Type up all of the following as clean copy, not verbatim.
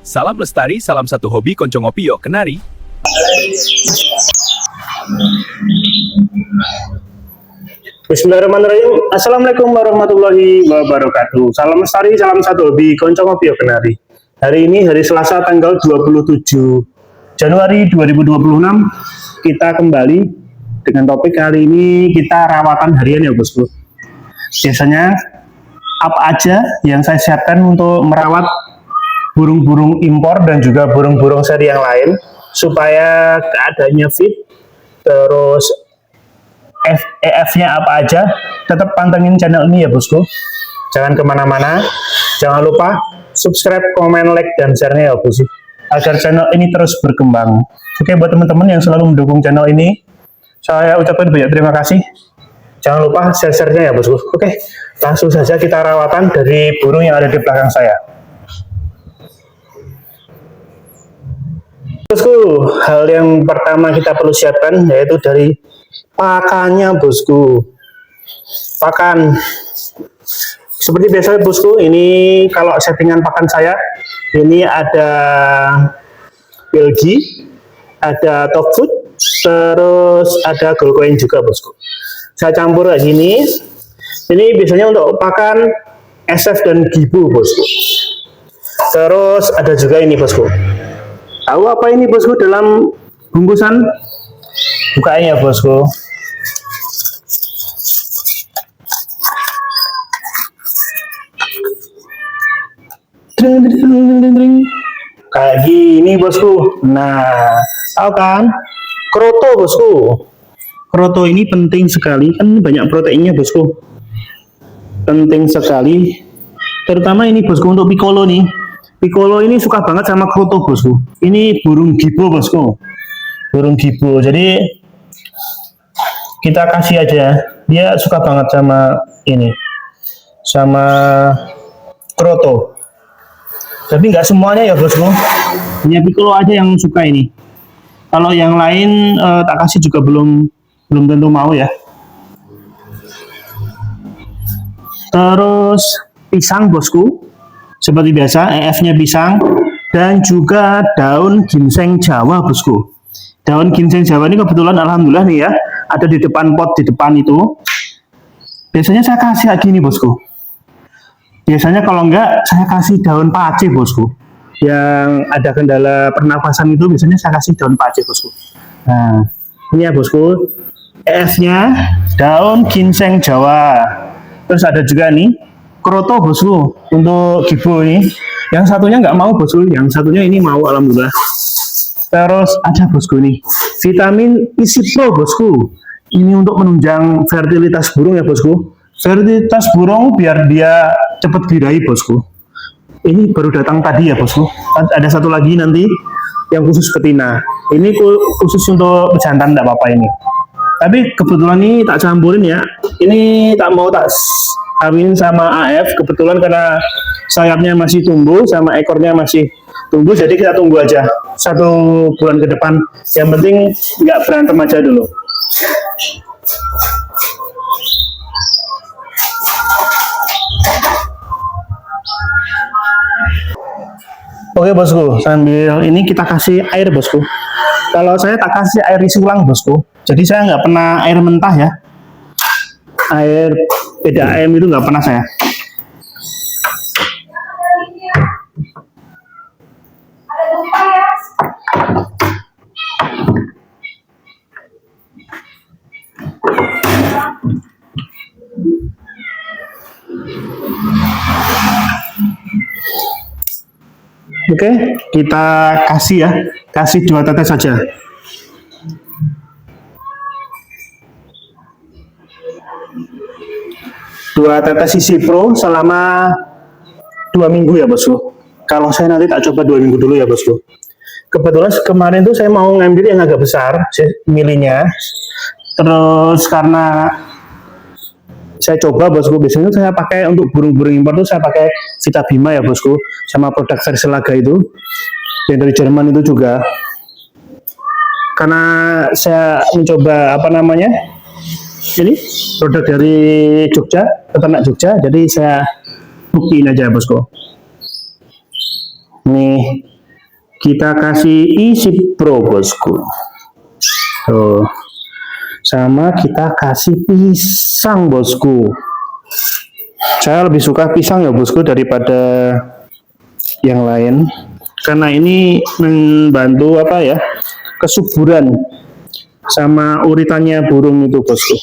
Salam lestari, salam satu hobi, konco ngopi yuk kenari. Bismillahirrahmanirrahim. Assalamualaikum warahmatullahi wabarakatuh. Salam lestari, salam satu hobi, konco ngopi yuk kenari. Hari ini hari Selasa tanggal 27 Januari 2026. Kita kembali dengan topik kali ini, kita rawatan harian ya bosku. Biasanya apa aja yang saya siapkan untuk merawat burung-burung impor dan juga burung-burung seri yang lain supaya keadaannya fit, terus EF-nya apa aja. Tetap pantengin channel ini ya bosku, jangan kemana-mana, jangan lupa subscribe, komen, like, dan share-nya ya bosku, agar channel ini terus berkembang. Oke, buat teman-teman yang selalu mendukung channel ini, saya ucapkan banyak terima kasih. Jangan lupa share-nya ya bosku. Oke, langsung saja kita rawatan dari burung yang ada di belakang saya. Bosku, hal yang pertama kita perlu siapkan yaitu dari pakannya bosku. Pakan seperti biasa bosku, ini kalau settingan pakan saya ini ada Belgi, ada top food, terus ada gold coin juga bosku. Saya campur kayak gini. Ini biasanya untuk pakan SF dan Gibu bosku. Terus ada juga ini bosku. Tahu apa ini bosku dalam bungkusan? Bukanya bosku. Kayak gini bosku. Nah, tahu kan? Kroto bosku. Kroto ini penting sekali, kan banyak proteinnya bosku. Penting sekali. Terutama ini bosku untuk piccolo nih. Piccolo ini suka banget sama kroto bosku. Ini burung gibo bosku. Burung gibo. Jadi kita kasih aja. Dia suka banget sama ini. Sama kroto. Tapi nggak semuanya ya bosku. Hanya piccolo aja yang suka ini. Kalau yang lain tak kasih juga belum tentu mau ya. Terus pisang bosku. Seperti biasa, EF-nya pisang dan juga daun ginseng Jawa bosku. Daun ginseng Jawa ini kebetulan alhamdulillah nih ya, ada di depan pot di depan itu. Biasanya saya kasih kayak gini bosku. Biasanya kalau enggak saya kasih daun pace bosku. Yang ada kendala pernafasan itu biasanya saya kasih daun pace bosku. Nah, ini ya bosku. EF-nya daun ginseng Jawa. Terus ada juga nih kroto bosku untuk gibo ini. Yang satunya nggak mau bosku, yang satunya ini mau alhamdulillah. Terus ada bosku ini vitamin isi pro bosku. Ini untuk menunjang fertilitas burung ya bosku. Fertilitas burung biar dia cepat birahi bosku. Ini baru datang tadi ya bosku. Ada satu lagi nanti yang khusus betina. Ini khusus untuk pejantan, tidak apa-apa ini. Tapi kebetulan ini tak campurin ya. Ini tak mau tak kawin sama AF kebetulan karena sayapnya masih tumbuh sama ekornya masih tumbuh, jadi kita tunggu aja 1 bulan ke depan. Yang penting nggak berantem aja dulu. Oke bosku, sambil ini kita kasih air bosku. Kalau saya tak kasih air isi ulang bosku, jadi saya nggak pernah air mentah ya. Air PDAM itu nggak pernah saya. Oke, kita kasih ya, kasih 2 tetes saja. Dua tetes isi pro selama 2 minggu ya bosku. Kalau saya nanti tak coba 2 minggu dulu ya bosku. Kebetulan kemarin tuh saya mau ngambil yang agak besar milinya. Terus karena saya coba bosku, biasanya saya pakai untuk burung-burung impor tuh saya pakai Vita Bima ya bosku, sama produk Verselaga itu yang dari Jerman itu juga. Karena saya mencoba apa namanya, ini produk dari Jogja, peternak Jogja, jadi saya buktiin aja bosku. Nih kita kasih isi pro bosku. Tuh. Sama kita kasih pisang bosku. Saya lebih suka pisang ya bosku daripada yang lain, karena ini membantu apa ya, kesuburan sama uritannya burung itu bosku.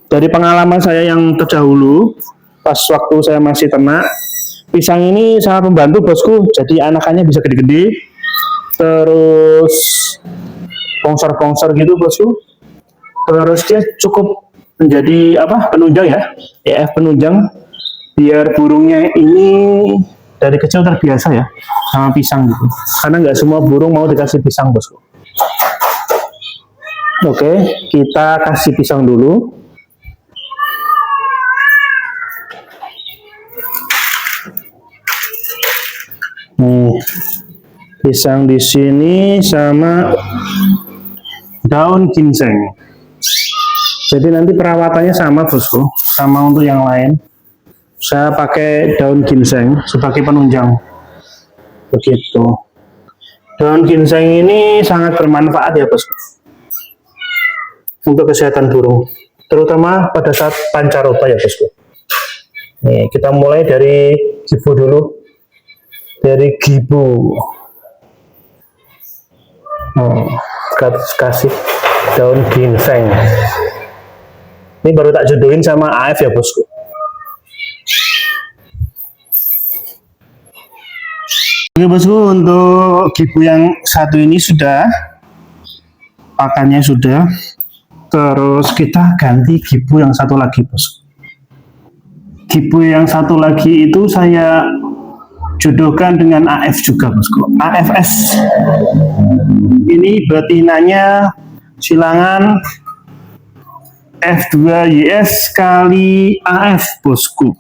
Dari pengalaman saya yang terdahulu, pas waktu saya masih ternak, pisang ini sangat membantu bosku. Jadi anakannya bisa gede-gede, terus pongsor-pongsor gitu bosku. Terus dia cukup menjadi apa, penunjang ya, EF penunjang, biar burungnya ini dari kecil terbiasa ya sama pisang gitu. Karena nggak semua burung mau dikasih pisang bosku. Oke, kita kasih pisang dulu. Nih, pisang di sini sama daun ginseng. Jadi nanti perawatannya sama bosku, sama untuk yang lain. Saya pakai daun ginseng sebagai penunjang. Begitu. Daun ginseng ini sangat bermanfaat ya bosku, untuk kesehatan burung, terutama pada saat pancaroba ya bosku. Nih, kita mulai dari gibu dulu. Dari gibu, kasih daun ginseng. Ini baru tak jodohin sama AF ya bosku. Oke bosku, untuk gibu yang satu ini sudah, pakannya sudah. Terus kita ganti gibu yang satu lagi bosku. Gibu yang satu lagi itu saya jodohkan dengan AF juga bosku, AFS. Ini betinanya silangan F2YS kali AF bosku.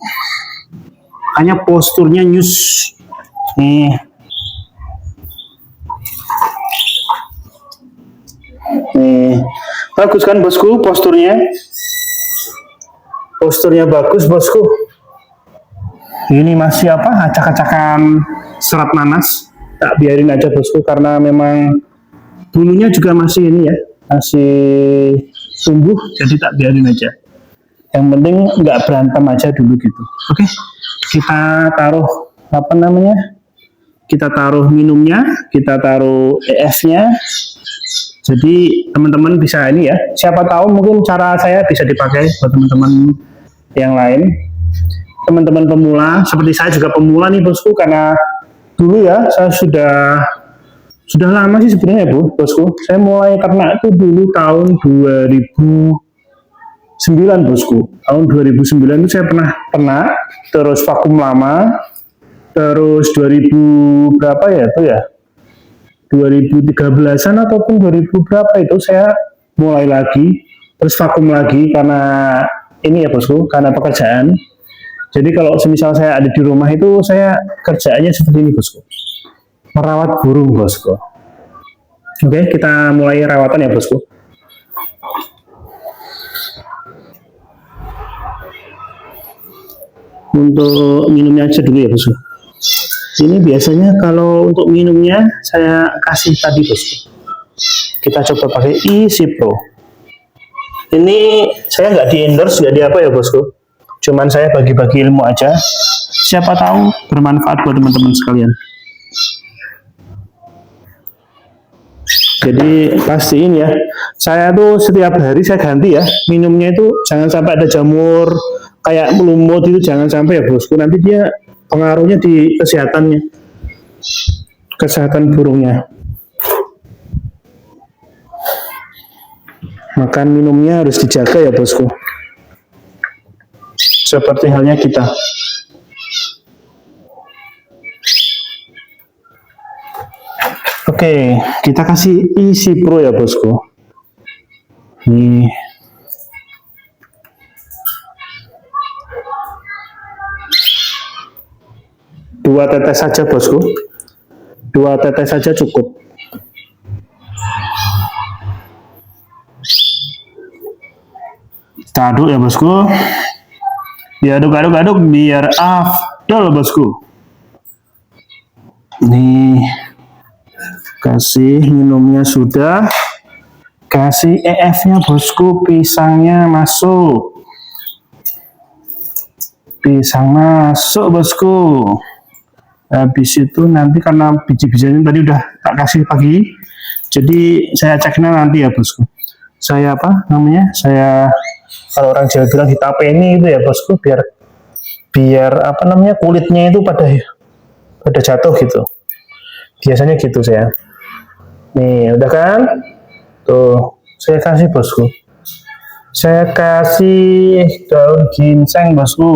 Hanya posturnya nyus. Nih. Nih. Bagus kan bosku posturnya? Posturnya bagus bosku. Ini masih apa, acak-acakan serat nanas, tak biarin aja bosku, karena memang bulunya juga masih ini ya, masih tumbuh, jadi tak biarin aja. Yang penting nggak berantem aja dulu gitu. Oke, kita taruh apa namanya, kita taruh minumnya, kita taruh EF-nya. Jadi teman-teman bisa ini ya, siapa tahu mungkin cara saya bisa dipakai buat teman-teman yang lain. Teman-teman pemula, seperti saya juga pemula nih bosku, karena dulu ya saya sudah lama sih sebenarnya bosku. Saya mulai ternak itu dulu tahun 2009 bosku. Tahun 2009 itu saya pernah ternak, terus vakum lama, terus 2000 berapa ya itu ya, 2013an ataupun 2000 berapa itu saya mulai lagi, terus vakum lagi karena ini ya bosku, karena pekerjaan. Jadi kalau semisal saya ada di rumah itu saya kerjaannya seperti ini bosku, merawat burung bosku. Oke, kita mulai rawatan ya bosku. Untuk minumnya aja dulu ya bosku. Ini biasanya kalau untuk minumnya saya kasih tadi bosku. Kita coba pakai Easy Pro. Ini saya nggak di endorse, nggak di apa ya bosku. Cuman saya bagi-bagi ilmu aja, siapa tahu bermanfaat buat teman-teman sekalian. Jadi pastiin ya, saya tuh setiap hari saya ganti ya, minumnya itu jangan sampai ada jamur kayak melumut, itu jangan sampai ya bosku, nanti dia pengaruhnya di kesehatannya, kesehatan burungnya. Makan minumnya harus dijaga ya bosku. Seperti halnya kita. Oke, kita kasih Easy Pro ya bosku. Nih. Dua tetes saja bosku. 2 tetes saja cukup. Kita aduk ya bosku. Diaduk-aduk-aduk biar afdol bosku. Nih, Kasih minumnya sudah. Kasih EF-nya bosku, pisangnya masuk. Pisang masuk bosku. Habis itu nanti karena biji-bijiannya tadi udah tak kasih pagi, jadi saya ceknya nanti ya bosku. Saya apa namanya? Saya kalau orang Jawa bilang ditapeni itu ya bosku, biar apa namanya kulitnya itu pada jatuh gitu. Biasanya gitu saya. Nih udah kan? Tuh, saya kasih bosku. Saya kasih daun ginseng bosku.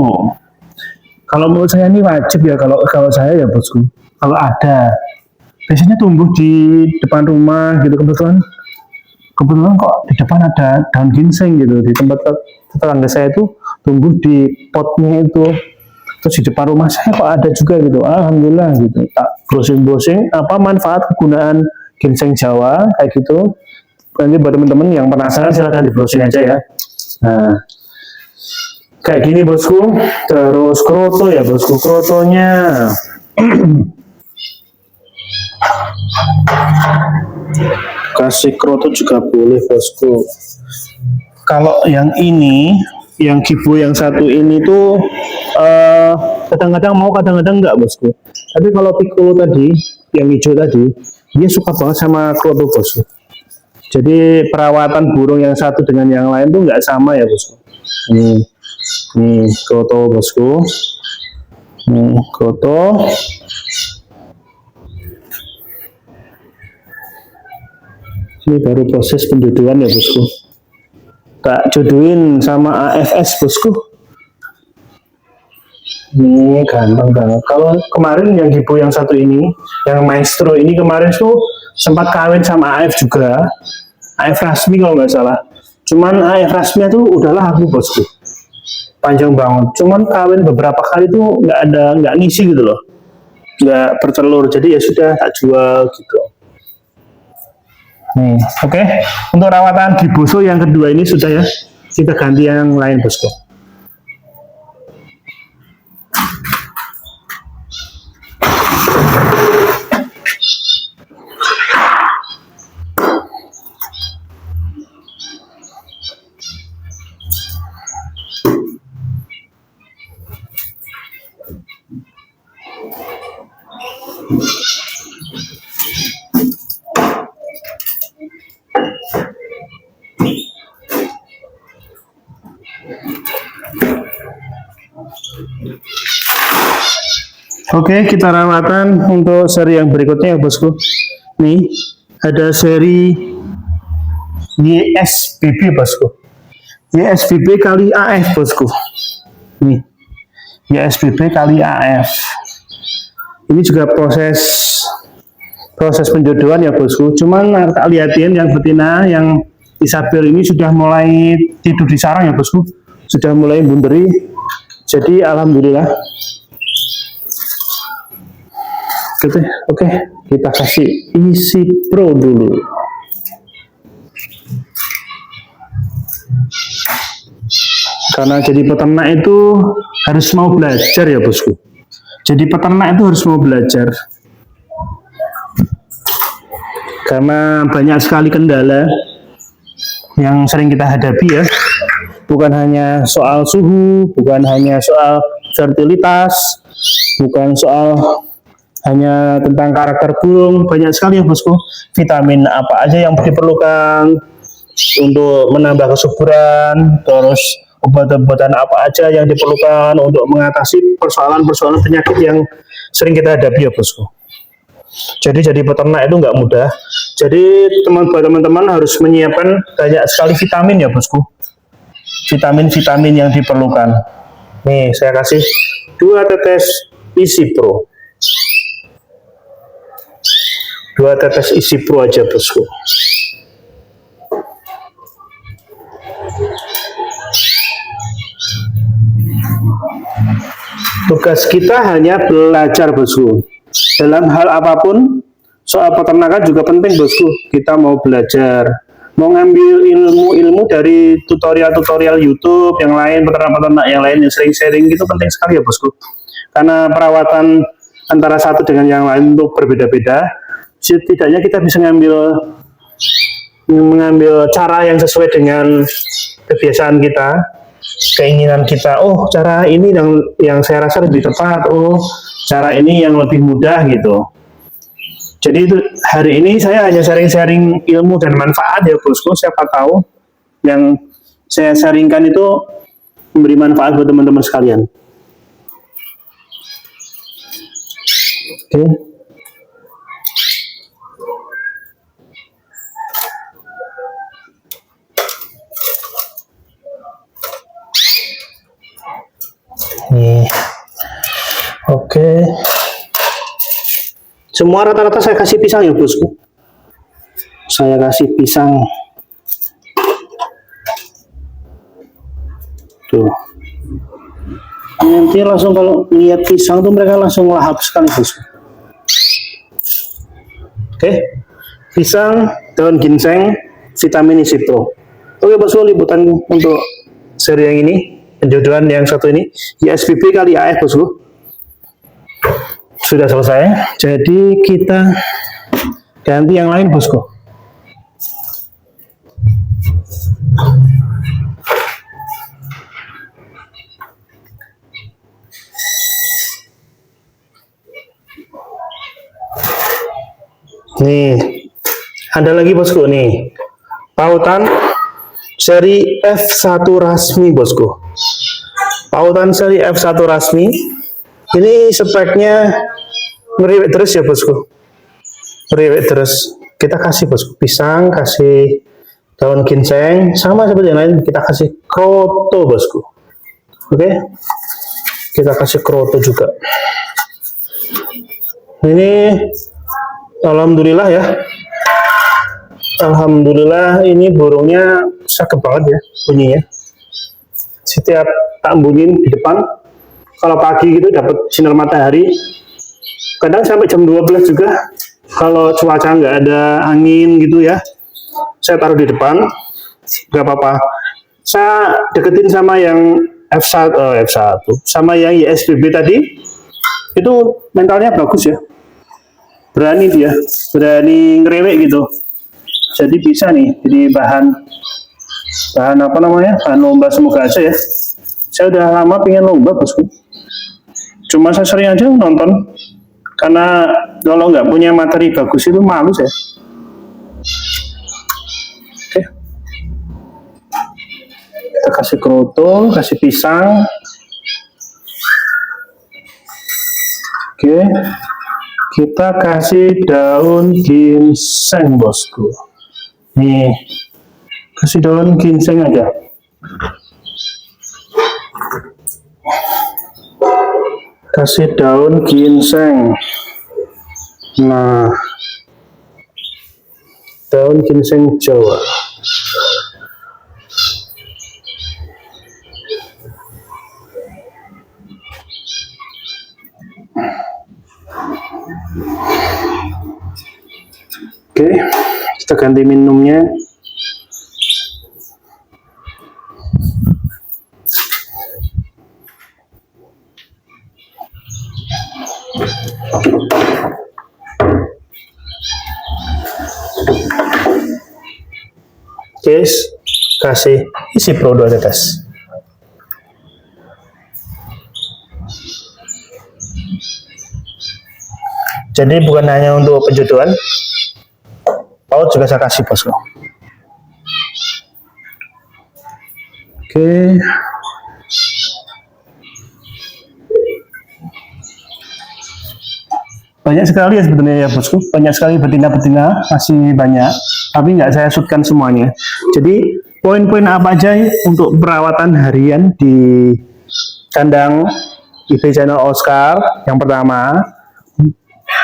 Kalau menurut saya ini wajib ya kalau saya ya bosku. Kalau ada, biasanya tumbuh di depan rumah gitu kebetulan kok di depan ada daun ginseng gitu di tempat tetangga saya itu tumbuh di potnya itu. Terus di depan rumah saya kok ada juga gitu. Alhamdulillah gitu. Tak browsing apa manfaat kegunaan ginseng Jawa kayak gitu. Nanti buat teman-teman yang penasaran silahkan di browsing aja ya. Nah, kayak gini bosku. Terus kroto ya bosku, krotonya kasih kroto juga boleh bosku. Kalau yang ini, yang gibo yang satu ini tuh kadang-kadang mau kadang-kadang enggak bosku. Tapi kalau piccolo tadi, yang hijau tadi, dia suka banget sama kroto bosku. Jadi perawatan burung yang satu dengan yang lain tuh nggak sama ya bosku. Nih kroto bosku. Nih kroto. Ini baru proses penjodohan ya bosku. Tak jodohin sama AFS bosku. Ini gampang banget. Kalau kemarin yang gibo yang satu ini, yang maestro ini kemarin tuh sempat kawin sama AF juga. AF Rasmi kalau nggak salah. Cuman AF Rasmi tuh udahlah aku bosku. Panjang banget. Cuman kawin beberapa kali tuh nggak ngisi gitu loh. Nggak bertelur. Jadi ya sudah tak jual gitu. Nih, oke. Untuk rawatan giboso yang kedua ini sudah ya. Kita ganti yang lain bosku. Oke, kita rawatan untuk seri yang berikutnya ya bosku. Nih, ada seri YSBB bosku. YSBB kali AF bosku. Nih, YSBB kali AF. Ini juga proses penjodohan ya bosku. Cuman tak lihatin yang betina, yang Isabel ini sudah mulai tidur di sarang ya bosku. Sudah mulai bunderi. Jadi alhamdulillah. Oke, kita kasih isi pro dulu. Karena jadi peternak itu harus mau belajar ya bosku. Jadi peternak itu harus mau belajar. Karena banyak sekali kendala yang sering kita hadapi ya. Bukan hanya soal suhu, bukan hanya soal fertilitas, bukan soal hanya tentang karakter burung, banyak sekali ya bosku. Vitamin apa aja yang diperlukan untuk menambah kesuburan, terus obat-obatan apa aja yang diperlukan untuk mengatasi persoalan-persoalan penyakit yang sering kita hadapi ya bosku. Jadi peternak itu nggak mudah. Jadi teman-teman harus menyiapkan banyak sekali vitamin ya bosku. Vitamin-vitamin yang diperlukan. Nih saya kasih 2 tetes isi pro. 2 tetes isi pro aja bosku. Tugas kita hanya belajar bosku. Dalam hal apapun, soal peternakan juga penting bosku. Kita mau belajar, mau ngambil ilmu-ilmu dari tutorial-tutorial YouTube yang lain, peternak-peternak yang lain yang sering sharing gitu penting sekali ya bosku. Karena perawatan antara satu dengan yang lain itu berbeda-beda. setidaknya kita bisa mengambil cara yang sesuai dengan kebiasaan kita, keinginan kita. Oh, cara ini yang saya rasa lebih tepat. Oh, cara ini yang lebih mudah gitu. Jadi itu hari ini saya hanya sharing-sharing ilmu dan manfaat ya bosku. Siapa tahu yang saya sharingkan itu memberi manfaat buat teman-teman sekalian. Oke. Nih. Oke. Semua rata-rata saya kasih pisang ya bosku. Saya kasih pisang. Tuh. Nanti langsung kalau lihat pisang tuh mereka langsung lahap sekali bosku. Oke. Pisang, daun ginseng, vitamin isi pro. Oke bosku, liputan untuk seri yang ini, penjodohan yang satu ini, ISBB kali AF bosku. Sudah selesai, jadi kita ganti yang lain bosku. Nih, ada lagi bosku nih, pautan seri F1 Rasmi bosku. Pautan seri F1 Rasmi ini speknya ngeriwet terus ya bosku, ngeriwet terus. Kita kasih bosku pisang, kasih daun ginseng, sama seperti yang lain kita kasih kroto bosku. Oke, kita kasih kroto juga. Ini alhamdulillah ya, alhamdulillah ini burungnya cakep banget ya bunyinya. Setiap tak bunyiin di depan, kalau pagi gitu dapat sinar matahari, kadang sampai jam 12 juga kalau cuaca nggak ada angin gitu ya, saya taruh di depan, nggak apa-apa. Saya deketin sama yang F1 sama yang ISBB tadi, itu mentalnya bagus ya, berani dia, berani ngerewek gitu, jadi bisa nih jadi bahan apa namanya, bahan lomba. Semoga aja ya, saya udah lama pengen lomba bosku, cuma saya sering aja nonton, karena kalau nggak punya materi bagus itu malu saya. Oke, kita kasih kroto, kasih pisang. Oke, kita kasih daun ginseng bosku. Nih, kasih daun ginseng aja. Kasih daun ginseng. Nah, daun ginseng Jawa. Oke, kita ganti minumnya. Guys, kasih isi pro 2 tetes. Jadi bukan hanya untuk penjodohan, paut juga saya kasih bosku. Oke. Banyak sekali ya sebetulnya ya bosku, banyak sekali betina-betina, masih banyak, tapi nggak saya shootkan semuanya. Jadi poin-poin apa aja untuk perawatan harian di kandang IB Channel Oscar? Yang pertama,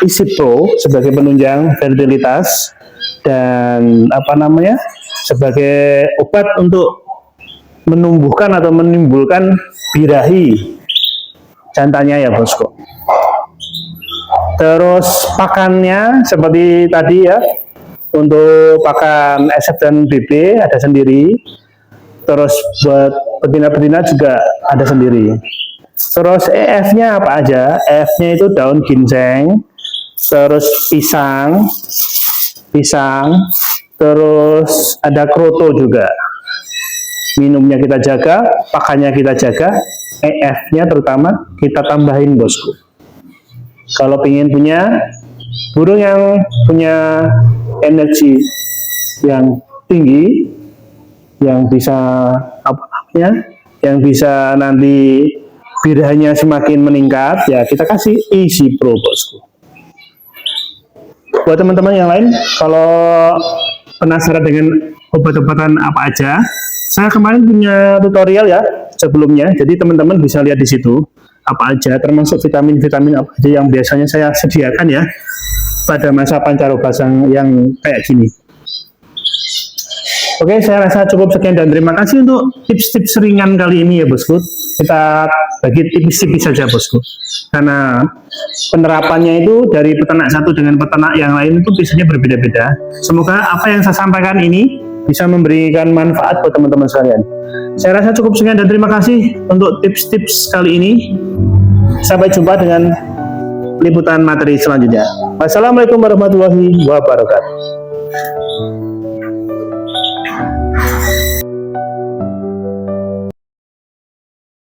isi pro sebagai penunjang fertilitas dan apa namanya, sebagai obat untuk menumbuhkan atau menimbulkan birahi jantannya ya bosku. Terus pakannya seperti tadi ya, untuk pakan SF dan BB ada sendiri. Terus buat betina-betina juga ada sendiri. Terus EF-nya apa aja? EF-nya itu daun ginseng, terus pisang, terus ada kroto juga. Minumnya kita jaga, pakannya kita jaga, EF-nya terutama kita tambahin bosku. Kalau ingin punya burung yang punya energi yang tinggi, yang bisa yang bisa nanti birahannya semakin meningkat, ya kita kasih Easy Pro bosku. Buat teman-teman yang lain, kalau penasaran dengan obat-obatan apa aja, saya kemarin punya tutorial ya sebelumnya, jadi teman-teman bisa lihat di situ apa aja, termasuk vitamin-vitamin apa aja yang biasanya saya sediakan ya pada masa pancaroba yang kayak gini. Oke, saya rasa cukup sekian dan terima kasih untuk tips-tips ringan kali ini ya bosku. Kita bagi tipis-tipis saja bosku, karena penerapannya itu dari peternak satu dengan peternak yang lain itu biasanya berbeda-beda. Semoga apa yang saya sampaikan ini bisa memberikan manfaat buat teman-teman sekalian. Saya rasa cukup sekian dan terima kasih untuk tips-tips kali ini. Sampai jumpa dengan liputan materi selanjutnya. Wassalamualaikum warahmatullahi wabarakatuh.